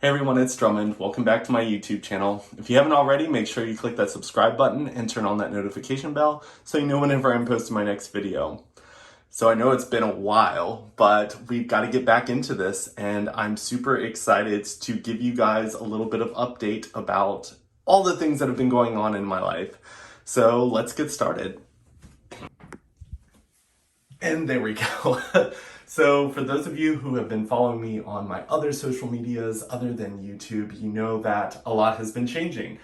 Hey everyone, it's Drummond. Welcome back to my YouTube channel. If you haven't already, make sure you click that subscribe button and turn on that notification bell so you know whenever I'm posting my next video. So I know it's been a while, but we've got to get back into this, and I'm super excited to give you guys a little bit of update about all the things that have been going on in my life. So let's get started. And there we go. So for those of you who have been following me on my other social medias other than YouTube, you know that a lot has been changing.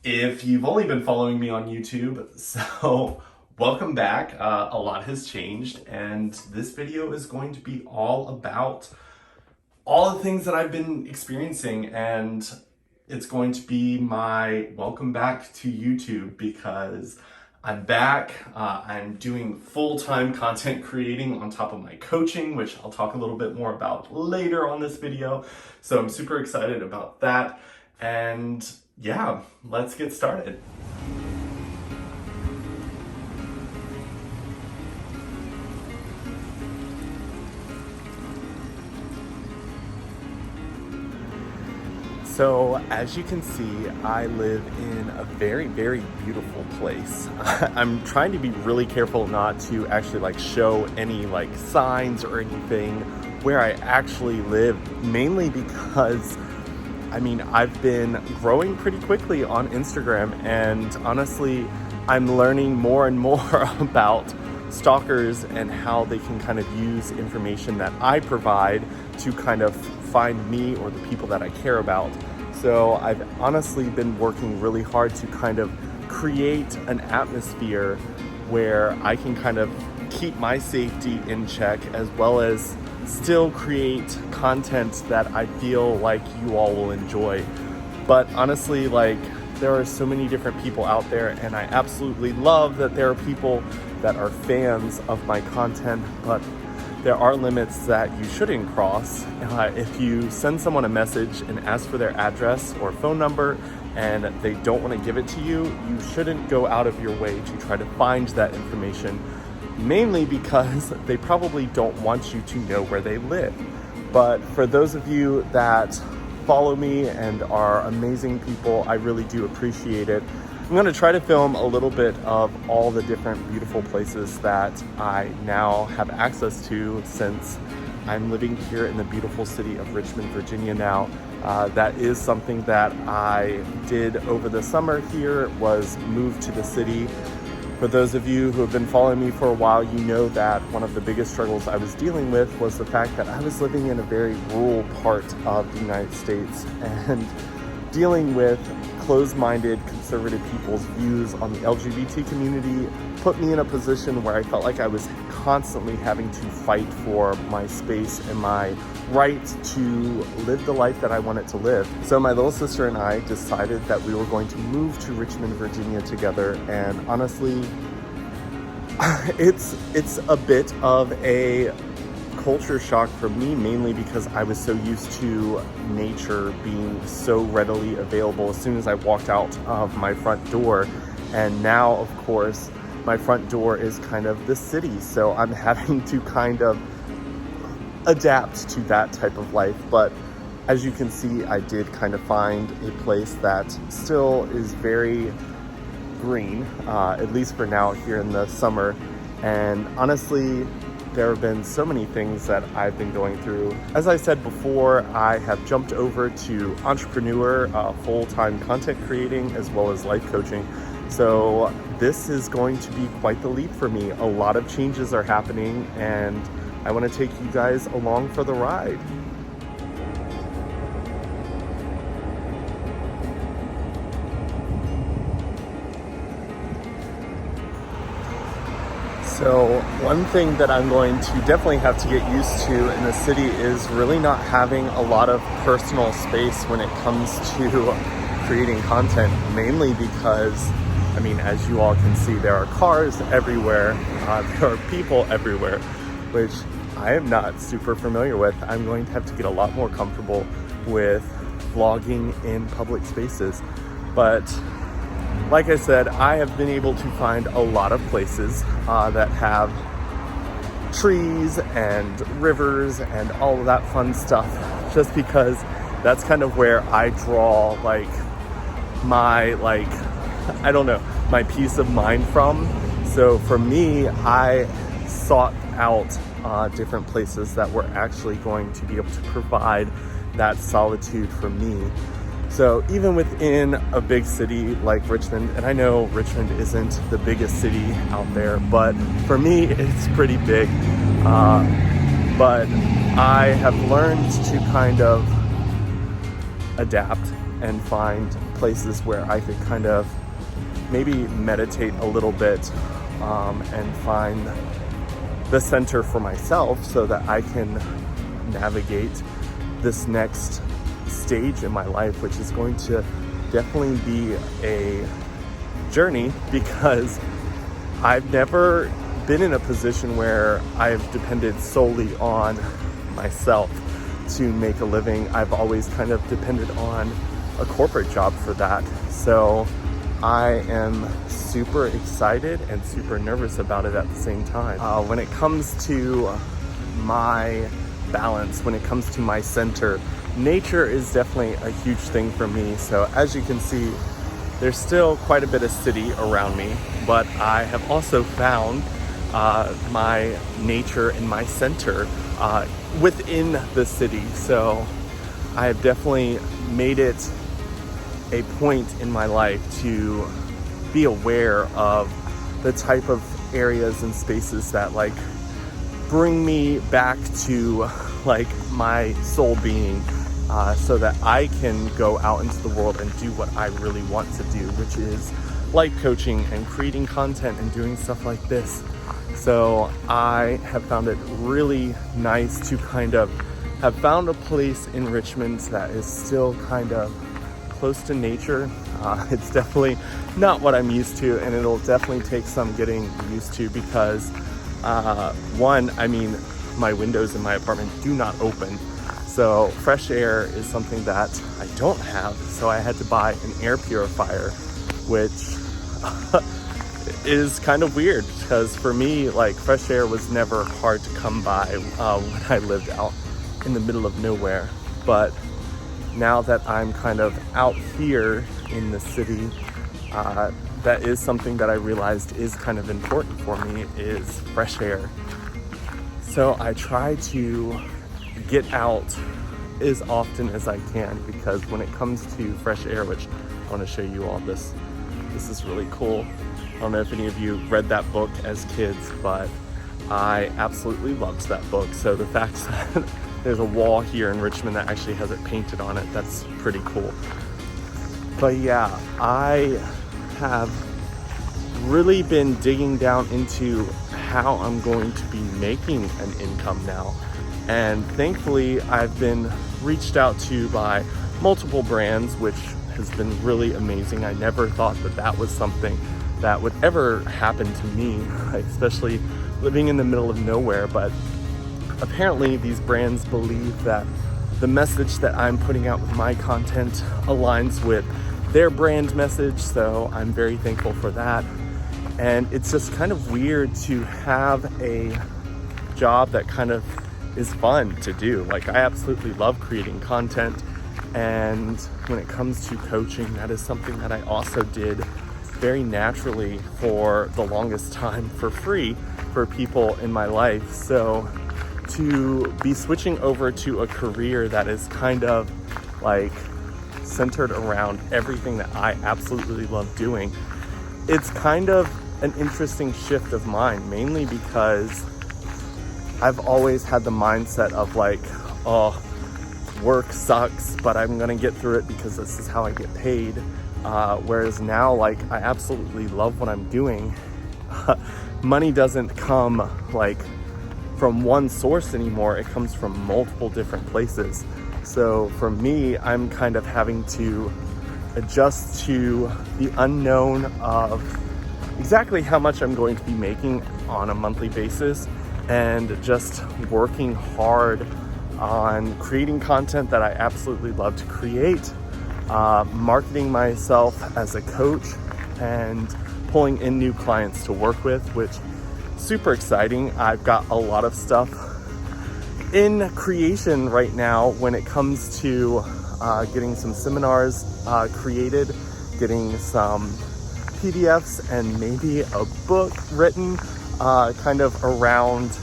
If you've only been following me on YouTube, so welcome back. A lot has changed, and this video is going to be all about all the things that I've been experiencing, and it's going to be my welcome back to YouTube because I'm back. I'm doing full-time content creating on top of my coaching, which I'll talk a little bit more about later on this video. So I'm super excited about that. And yeah, let's get started. So as you can see, I live in a very, very beautiful place. I'm trying to be really careful not to actually show any signs or anything where I actually live, mainly because I've been growing pretty quickly on Instagram, and honestly, I'm learning more and more about stalkers and how they can kind of use information that I provide to kind of find me or the people that I care about. So I've honestly been working really hard to kind of create an atmosphere where I can kind of keep my safety in check, as well as still create content that I feel like you all will enjoy. But honestly, there are so many different people out there, and I absolutely love that there are people that are fans of my content, but there are limits that you shouldn't cross. If you send someone a message and ask for their address or phone number and they don't want to give it to you, you shouldn't go out of your way to try to find that information, mainly because they probably don't want you to know where they live. But for those of you that follow me and are amazing people, I really do appreciate it. I'm going to try to film a little bit of all the different beautiful places that I now have access to since I'm living here in the beautiful city of Richmond, Virginia now. That is something that I did over the summer here, was move to the city. For those of you who have been following me for a while, you know that one of the biggest struggles I was dealing with was the fact that I was living in a very rural part of the United States, and dealing with closed-minded conservative people's views on the LGBT community put me in a position where I felt like I was constantly having to fight for my space and my right to live the life that I wanted to live. So my little sister and I decided that we were going to move to Richmond, Virginia together, and honestly, it's a bit of a culture shock for me, mainly because I was so used to nature being so readily available as soon as I walked out of my front door. And now, of course, my front door is kind of the city, so I'm having to kind of adapt to that type of life. But as you can see, I did kind of find a place that still is very green, at least for now here in the summer. And honestly, there have been so many things that I've been going through. As I said before, I have jumped over to entrepreneur, full-time content creating, as well as life coaching. So this is going to be quite the leap for me. A lot of changes are happening, and I want to take you guys along for the ride. So one thing that I'm going to definitely have to get used to in the city is really not having a lot of personal space when it comes to creating content, mainly because, as you all can see, there are cars everywhere, there are people everywhere, which I am not super familiar with. I'm going to have to get a lot more comfortable with vlogging in public spaces. But like I said, I have been able to find a lot of places that have trees and rivers and all of that fun stuff, just because that's kind of where I draw like my, like, I don't know, my peace of mind from. So for me, I sought out different places that were actually going to be able to provide that solitude for me. So even within a big city like Richmond, and I know Richmond isn't the biggest city out there, but for me, it's pretty big. But I have learned to kind of adapt and find places where I could kind of maybe meditate a little bit and find the center for myself so that I can navigate this next stage in my life, which is going to definitely be a journey, because I've never been in a position where I've depended solely on myself to make a living. I've always kind of depended on a corporate job for that. So I am super excited and super nervous about it at the same time. When it comes to my balance, when it comes to my center, nature is definitely a huge thing for me. So as you can see, there's still quite a bit of city around me, but I have also found my nature and my center within the city. So I have definitely made it a point in my life to be aware of the type of areas and spaces that like bring me back to like my soul being, so that I can go out into the world and do what I really want to do, which is life coaching and creating content and doing stuff like this. So I have found it really nice to kind of have found a place in Richmond that is still kind of close to nature. It's definitely not what I'm used to, and it'll definitely take some getting used to, because one, I mean, my windows in my apartment do not open. So fresh air is something that I don't have. So I had to buy an air purifier, which is kind of weird, because for me, like, fresh air was never hard to come by when I lived out in the middle of nowhere. But now that I'm kind of out here in the city, that is something that I realized is kind of important for me, is fresh air. So I try to get out as often as I can, because when it comes to fresh air, which I want to show you all this is really cool. I don't know if any of you read that book as kids, but I absolutely loved that book. So the fact that there's a wall here in Richmond that actually has it painted on it, that's pretty cool. But yeah, I have really been digging down into how I'm going to be making an income now. And thankfully, I've been reached out to by multiple brands, which has been really amazing. I never thought that that was something that would ever happen to me, especially living in the middle of nowhere. But apparently these brands believe that the message that I'm putting out with my content aligns with their brand message. So I'm very thankful for that. And it's just kind of weird to have a job that kind of is fun to do. Like, I absolutely love creating content. And when it comes to coaching, that is something that I also did very naturally for the longest time for free for people in my life. So to be switching over to a career that is kind of like centered around everything that I absolutely love doing, it's kind of an interesting shift of mine, mainly because I've always had the mindset of like, oh, work sucks, but I'm gonna get through it because this is how I get paid. Whereas now, like, I absolutely love what I'm doing. Money doesn't come like from one source anymore. It comes from multiple different places. So for me, I'm kind of having to adjust to the unknown of exactly how much I'm going to be making on a monthly basis, and just working hard on creating content that I absolutely love to create, marketing myself as a coach, and pulling in new clients to work with, which is super exciting. I've got a lot of stuff in creation right now when it comes to getting some seminars created, getting some PDFs and maybe a book written kind of around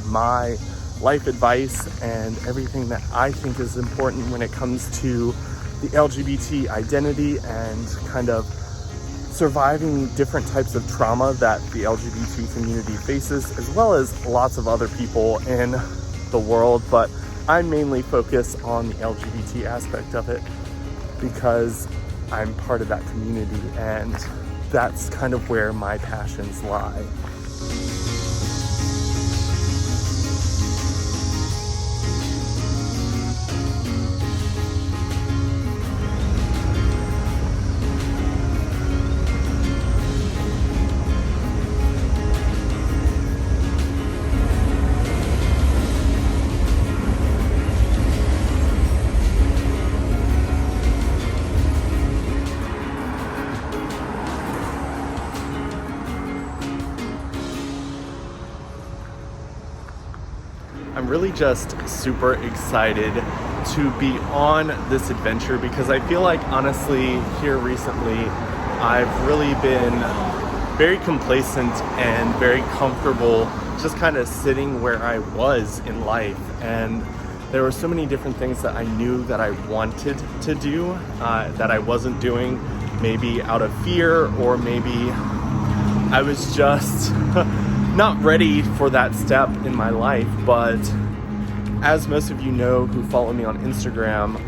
my life advice and everything that I think is important when it comes to the LGBT identity and kind of surviving different types of trauma that the LGBT community faces, as well as lots of other people in the world. But I mainly focus on the LGBT aspect of it because I'm part of that community, and that's kind of where my passions lie. I'm really just super excited to be on this adventure because I feel like, honestly, here recently, I've really been very complacent and very comfortable just kind of sitting where I was in life. And there were so many different things that I knew that I wanted to do that I wasn't doing, maybe out of fear, or maybe I was just not ready for that step in my life. But as most of you know who follow me on Instagram,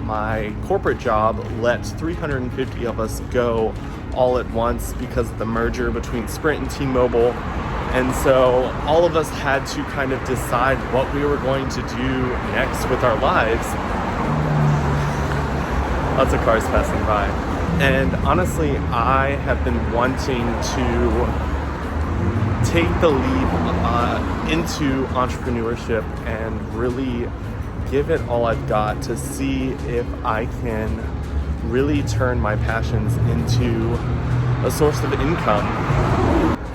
my corporate job let 350 of us go all at once because of the merger between Sprint and T-Mobile. And so all of us had to kind of decide what we were going to do next with our lives. Lots of cars passing by. And honestly, I have been wanting to take the leap into entrepreneurship and really give it all I've got to see if I can really turn my passions into a source of income.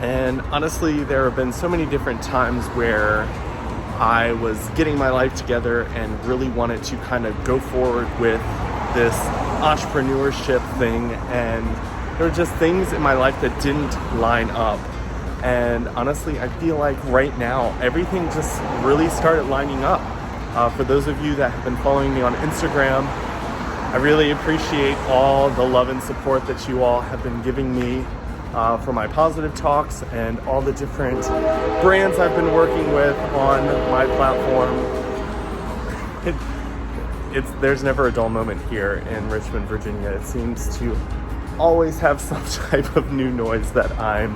And honestly, there have been so many different times where I was getting my life together and really wanted to kind of go forward with this entrepreneurship thing, and there were just things in my life that didn't line up. And honestly, I feel like right now, everything just really started lining up. For those of you that have been following me on Instagram, I really appreciate all the love and support that you all have been giving me for my positive talks and all the different brands I've been working with on my platform. There's never a dull moment here in Richmond, Virginia. It seems to always have some type of new noise that I'm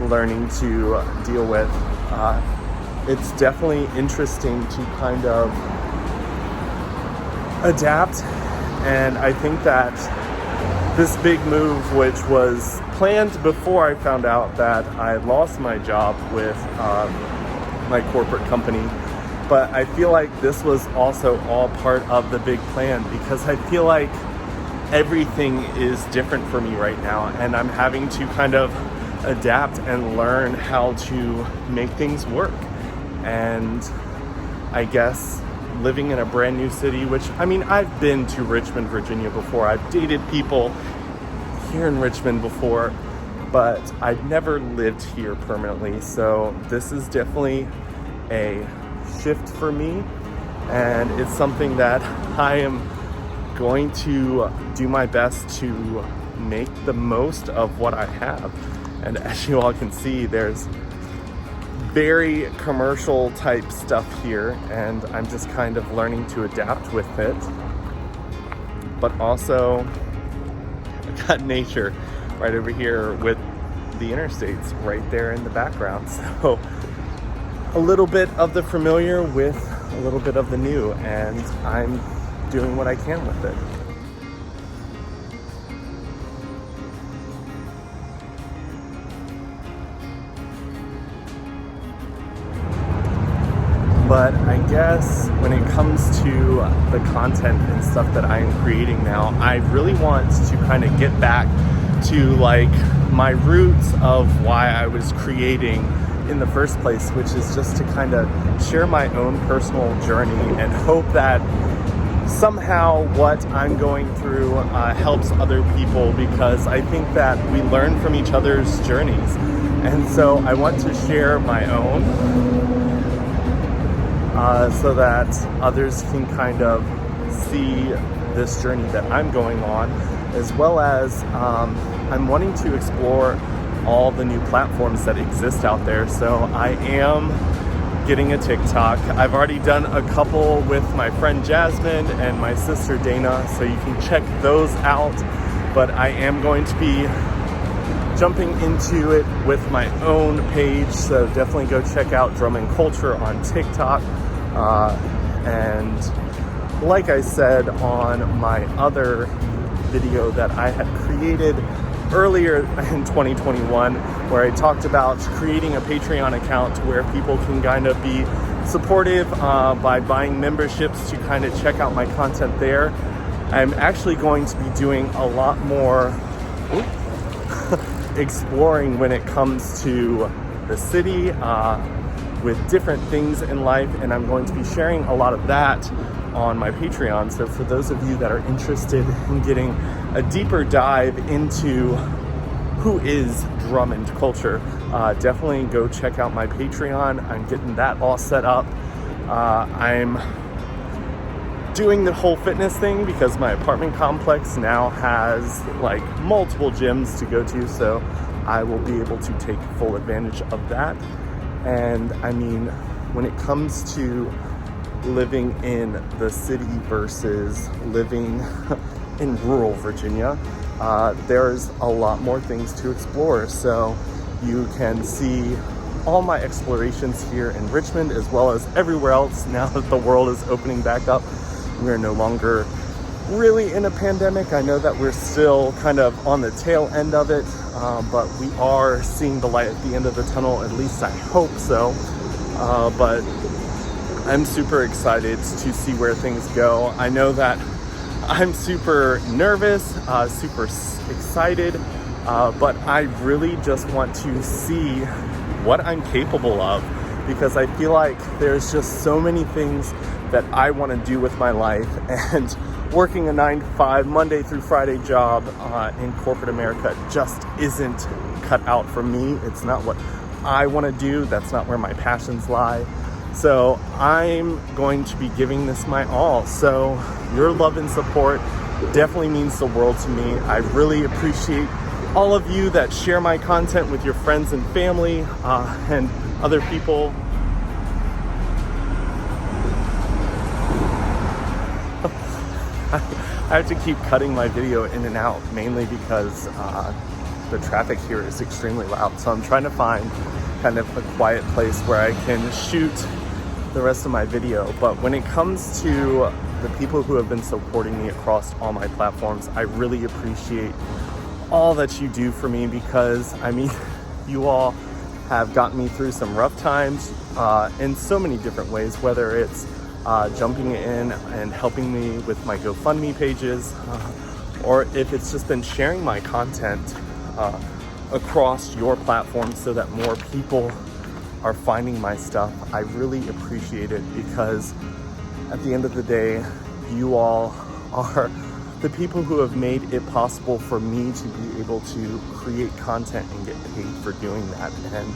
learning to deal with. It's definitely interesting to kind of adapt, and I think that this big move, which was planned before I found out that I lost my job with my corporate company, but I feel like this was also all part of the big plan, because I feel like everything is different for me right now, and I'm having to kind of adapt and learn how to make things work. And I guess living in a brand new city, which, I mean, I've been to Richmond, Virginia before. I've dated people here in Richmond before, but I've never lived here permanently. So this is definitely a shift for me, and it's something that I am going to do my best to make the most of what I have. And as you all can see, there's very commercial type stuff here, and I'm just kind of learning to adapt with it. But also, I got nature right over here with the interstates right there in the background. So a little bit of the familiar with a little bit of the new, and I'm doing what I can with it. But I guess when it comes to the content and stuff that I am creating now, I really want to kind of get back to like my roots of why I was creating in the first place, which is just to kind of share my own personal journey and hope that somehow what I'm going through helps other people, because I think that we learn from each other's journeys. And so I want to share my own so that others can kind of see this journey that I'm going on, as well as I'm wanting to explore all the new platforms that exist out there. So I am getting a TikTok. I've already done a couple with my friend Jasmine and my sister Dana, so you can check those out. But I am going to be jumping into it with my own page, so definitely go check out Drummond Culture on TikTok. And like I said on my other video that I had created earlier in 2021, where I talked about creating a Patreon account where people can kind of be supportive by buying memberships to kind of check out my content there. I'm actually going to be doing a lot more exploring when it comes to the city with different things in life, and I'm going to be sharing a lot of that on my Patreon. So for those of you that are interested in getting a deeper dive into who is Drummond Culture, definitely go check out my Patreon. I'm getting that all set up. I'm doing the whole fitness thing because my apartment complex now has like multiple gyms to go to, so I will be able to take full advantage of that. And I mean, when it comes to living in the city versus living in rural Virginia, there's a lot more things to explore. So you can see all my explorations here in Richmond, as well as everywhere else now that the world is opening back up. We're no longer really in a pandemic. I know that we're still kind of on the tail end of it, but we are seeing the light at the end of the tunnel, at least I hope so. But I'm super excited to see where things go. I know that I'm super nervous, super excited, but I really just want to see what I'm capable of, because I feel like there's just so many things that I want to do with my life, and working a 9-to-5 Monday through Friday job in corporate America just isn't cut out for me. It's not what I want to do. That's not where my passions lie. So I'm going to be giving this my all. So your love and support definitely means the world to me. I really appreciate all of you that share my content with your friends and family and other people. I have to keep cutting my video in and out, mainly because the traffic here is extremely loud. So I'm trying to find kind of a quiet place where I can shoot the rest of my video. But when it comes to the people who have been supporting me across all my platforms, I really appreciate all that you do for me, because I mean, you all have gotten me through some rough times in so many different ways, whether it's jumping in and helping me with my GoFundMe pages, or if it's just been sharing my content across your platform so that more people are finding my stuff. I really appreciate it, because at the end of the day, you all are the people who have made it possible for me to be able to create content and get paid for doing that. And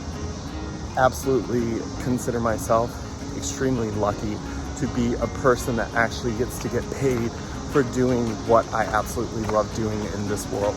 absolutely consider myself extremely lucky to be a person that actually gets to get paid for doing what I absolutely love doing in this world.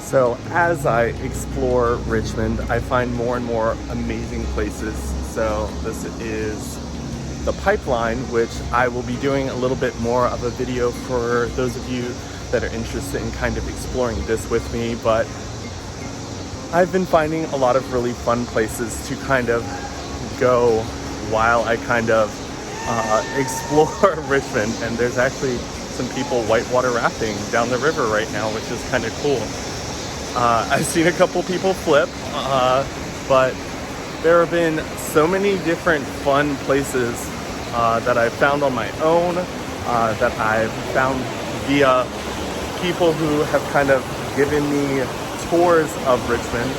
So as I explore Richmond, I find more and more amazing places. So this is the Pipeline, which I will be doing a little bit more of a video for those of you that are interested in kind of exploring this with me. But I've been finding a lot of really fun places to kind of go while I kind of explore Richmond. And there's actually some people whitewater rafting down the river right now, which is kind of cool. I've seen a couple people flip, but there have been so many different fun places that I've found on my own, that I've found via people who have kind of given me tours of Richmond.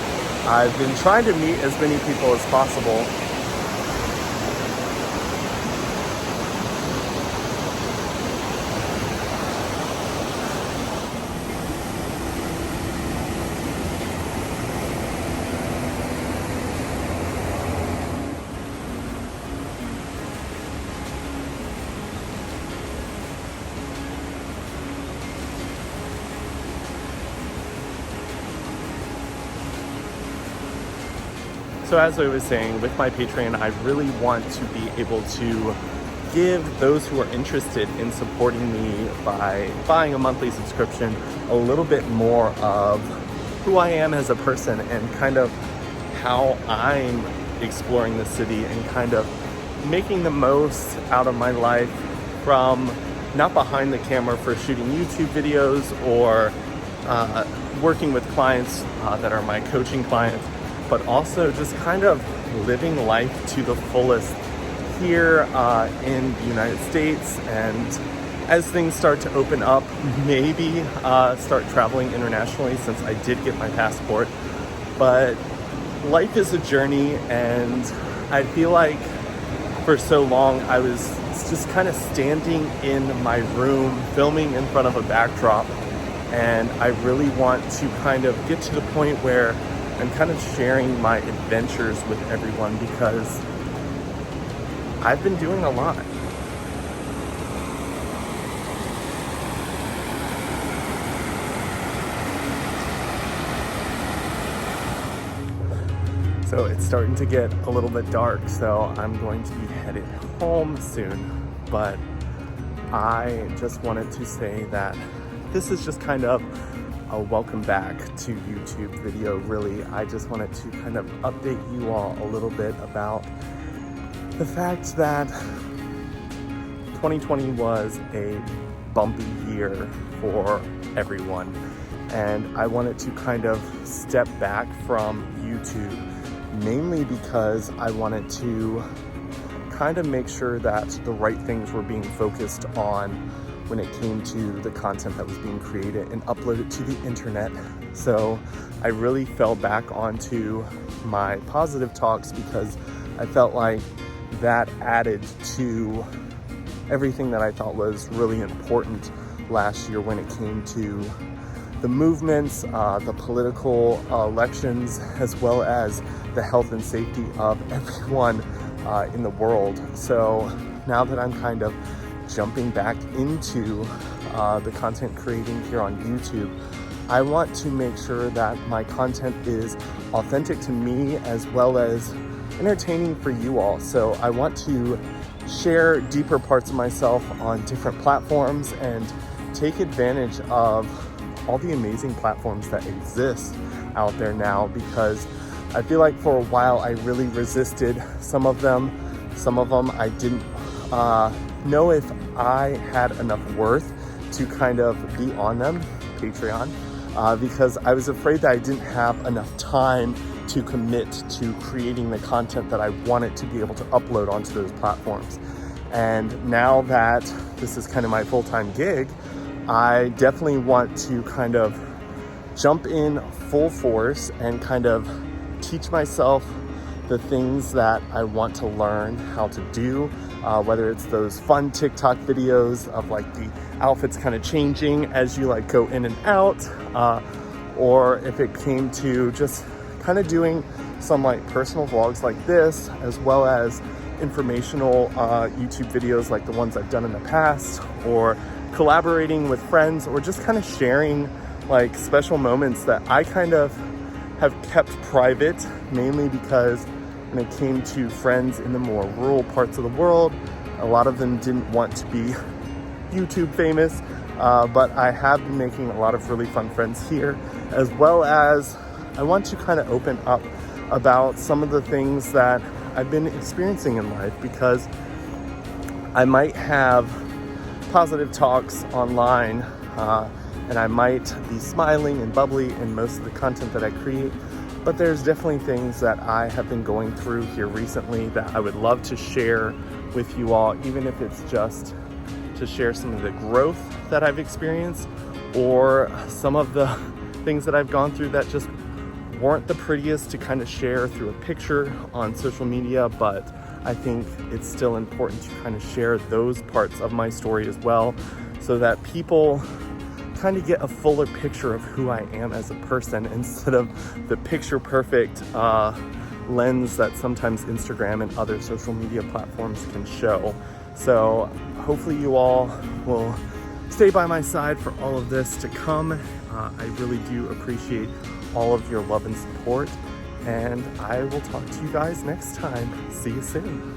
I've been trying to meet as many people as possible. So as I was saying, with my Patreon, I really want to be able to give those who are interested in supporting me by buying a monthly subscription a little bit more of who I am as a person and kind of how I'm exploring the city and kind of making the most out of my life from not behind the camera for shooting YouTube videos or working with clients that are my coaching clients, but also just kind of living life to the fullest here in the United States. And as things start to open up, maybe start traveling internationally since I did get my passport. But life is a journey, and I feel like for so long I was just kind of standing in my room filming in front of a backdrop, and I really want to kind of get to the point where I'm kind of sharing my adventures with everyone, because I've been doing a lot. So it's starting to get a little bit dark, so I'm going to be headed home soon. But I just wanted to say that this is just kind of a welcome back to YouTube video, really. I just wanted to kind of update you all a little bit about the fact that 2020 was a bumpy year for everyone. And I wanted to kind of step back from YouTube, mainly because I wanted to kind of make sure that the right things were being focused on when it came to the content that was being created and uploaded to the internet. So I really fell back onto my positive talks because I felt like that added to everything that I thought was really important last year when it came to the movements, the political elections, as well as the health and safety of everyone in the world. So now that I'm kind of jumping back into the content creating here on YouTube, I want to make sure that my content is authentic to me as well as entertaining for you all. So I want to share deeper parts of myself on different platforms and take advantage of all the amazing platforms that exist out there now, because I feel like for a while I really resisted some of them. Some of them I didn't know if I had enough worth to kind of be on them, Patreon, because I was afraid that I didn't have enough time to commit to creating the content that I wanted to be able to upload onto those platforms. And now that this is kind of my full-time gig, I definitely want to kind of jump in full force and kind of teach myself the things that I want to learn how to do, whether it's those fun TikTok videos of like the outfits kind of changing as you like go in and out, or if it came to just kind of doing some like personal vlogs like this, as well as informational YouTube videos like the ones I've done in the past, or collaborating with friends, or just kind of sharing like special moments that I kind of have kept private, mainly because when it came to friends in the more rural parts of the world, a lot of them didn't want to be YouTube famous, but I have been making a lot of really fun friends here, as well as I want to kind of open up about some of the things that I've been experiencing in life, because I might have positive talks online, and I might be smiling and bubbly in most of the content that I create, but there's definitely things that I have been going through here recently that I would love to share with you all, even if it's just to share some of the growth that I've experienced, or some of the things that I've gone through that just weren't the prettiest to kind of share through a picture on social media, but I think it's still important to kind of share those parts of my story as well, so that people kind of get a fuller picture of who I am as a person, instead of the picture perfect lens that sometimes Instagram and other social media platforms can show. So hopefully you all will stay by my side for all of this to come. I really do appreciate all of your love and support, and I will talk to you guys next time. See you soon.